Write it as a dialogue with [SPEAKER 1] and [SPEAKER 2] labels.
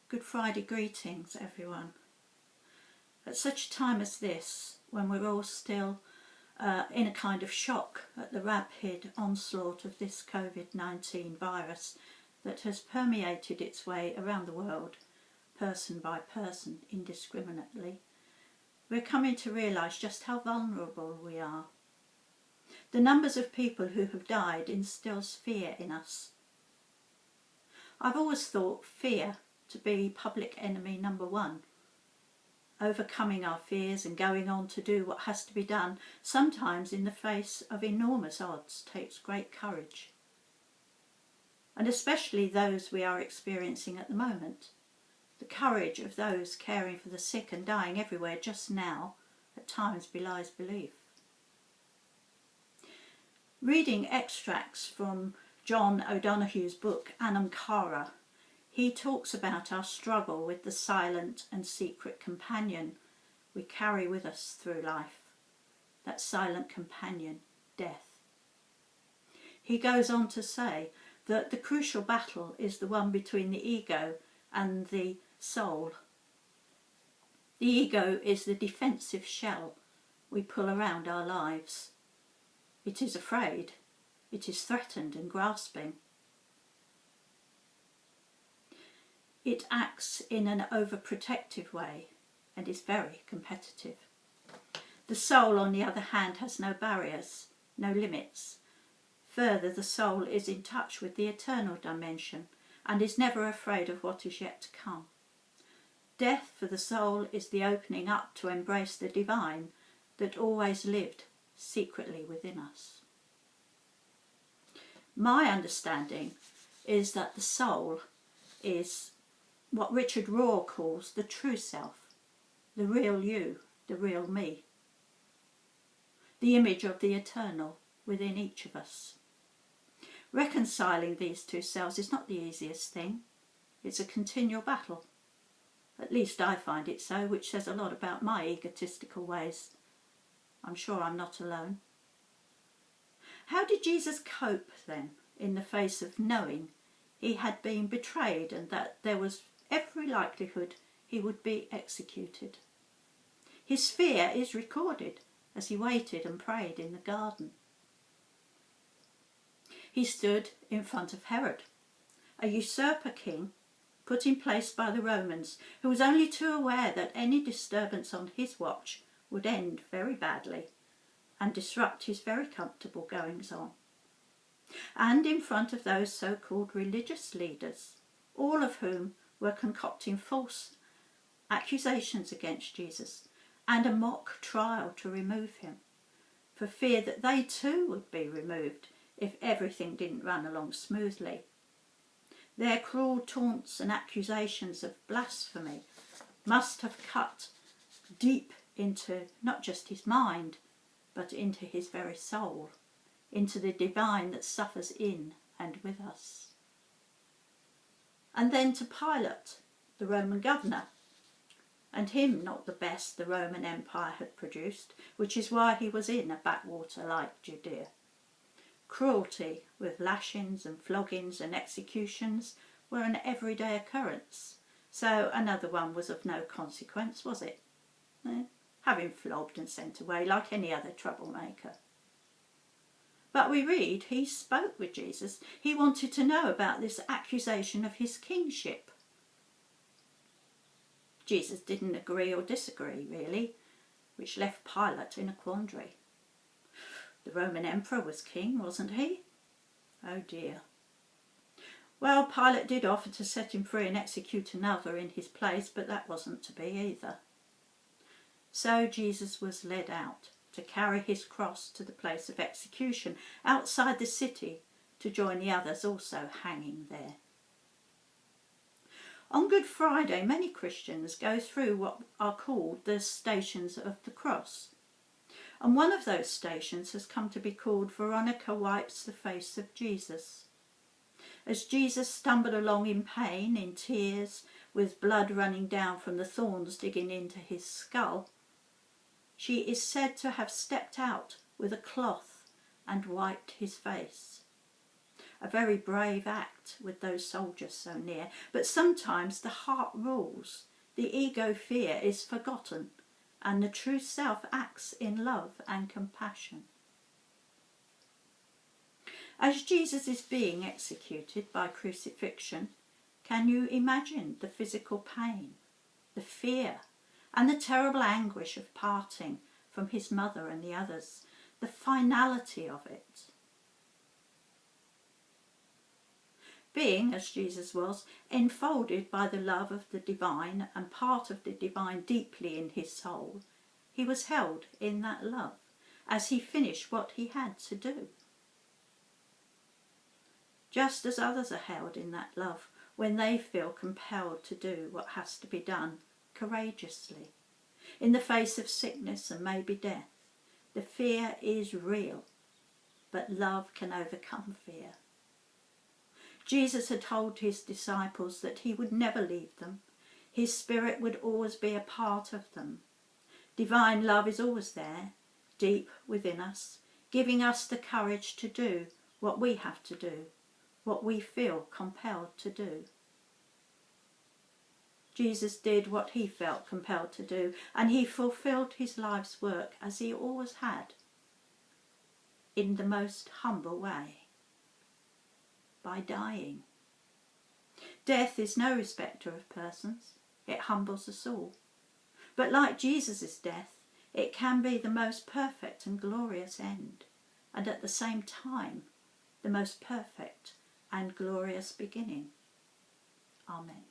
[SPEAKER 1] Good Friday greetings, everyone. At such a time as this, when we're all still in a kind of shock at the rapid onslaught of this COVID-19 virus that has permeated its way around the world, person by person, indiscriminately, we're coming to realise just how vulnerable we are. The numbers of people who have died instills fear in us. I've always thought fear to be public enemy number one. Overcoming our fears and going on to do what has to be done, sometimes in the face of enormous odds, takes great courage. And especially those we are experiencing at the moment. The courage of those caring for the sick and dying everywhere just now at times belies belief. Reading extracts from John O'Donoghue's book Anam Cara, he talks about our struggle with the silent and secret companion we carry with us through life, that silent companion, death. He goes on to say that the crucial battle is the one between the ego and the soul. The ego is the defensive shell we pull around our lives. It is afraid, it is threatened and grasping. It acts in an overprotective way and is very competitive. The soul, on the other hand, has no barriers, no limits. Further, the soul is in touch with the eternal dimension and is never afraid of what is yet to come. Death for the soul is the opening up to embrace the divine that always lived secretly within us. My understanding is that the soul is what Richard Rohr calls the true self, the real you, the real me, the image of the eternal within each of us. Reconciling these two selves is not the easiest thing. It's a continual battle. At least I find it so, which says a lot about my egotistical ways. I'm sure I'm not alone. How did Jesus cope then in the face of knowing he had been betrayed and that there was every likelihood he would be executed? His fear is recorded as he waited and prayed in the garden. He stood in front of Herod, a usurper king put in place by the Romans, who was only too aware that any disturbance on his watch would end very badly and disrupt his very comfortable goings-on. And in front of those so-called religious leaders, all of whom were concocting false accusations against Jesus and a mock trial to remove him, for fear that they too would be removed if everything didn't run along smoothly. Their cruel taunts and accusations of blasphemy must have cut deep into not just his mind, but into his very soul, into the divine that suffers in and with us. And then to Pilate, the Roman governor, and him not the best the Roman Empire had produced, which is why he was in a backwater like Judea. Cruelty with lashings and floggings and executions were an everyday occurrence, so another one was of no consequence, was it? Have him flogged and sent away like any other troublemaker. But we read he spoke with Jesus. He wanted to know about this accusation of his kingship. Jesus didn't agree or disagree, really, which left Pilate in a quandary. The Roman emperor was king, wasn't he? Oh dear. Well, Pilate did offer to set him free and execute another in his place, but that wasn't to be either. So Jesus was led out to carry his cross to the place of execution outside the city to join the others also hanging there. On Good Friday, many Christians go through what are called the Stations of the Cross. And one of those stations has come to be called Veronica Wipes the Face of Jesus. As Jesus stumbled along in pain, in tears, with blood running down from the thorns digging into his skull, she is said to have stepped out with a cloth and wiped his face. a very brave act with those soldiers so near. But sometimes the heart rules, the ego fear is forgotten, and the true self acts in love and compassion. As Jesus is being executed by crucifixion, can you imagine the physical pain, the fear, and the terrible anguish of parting from his mother and the others, the finality of it? Being, as Jesus was, enfolded by the love of the divine and part of the divine deeply in his soul, he was held in that love as he finished what he had to do. Just as others are held in that love when they feel compelled to do what has to be done courageously. In the face of sickness and maybe death, the fear is real, but love can overcome fear. Jesus had told his disciples that he would never leave them. His spirit would always be a part of them. Divine love is always there, deep within us, giving us the courage to do what we have to do, what we feel compelled to do. Jesus did what he felt compelled to do, and he fulfilled his life's work as he always had, in the most humble way, by dying. Death is no respecter of persons. It humbles us all. But like Jesus' death, it can be the most perfect and glorious end, and at the same time, the most perfect and glorious beginning. Amen.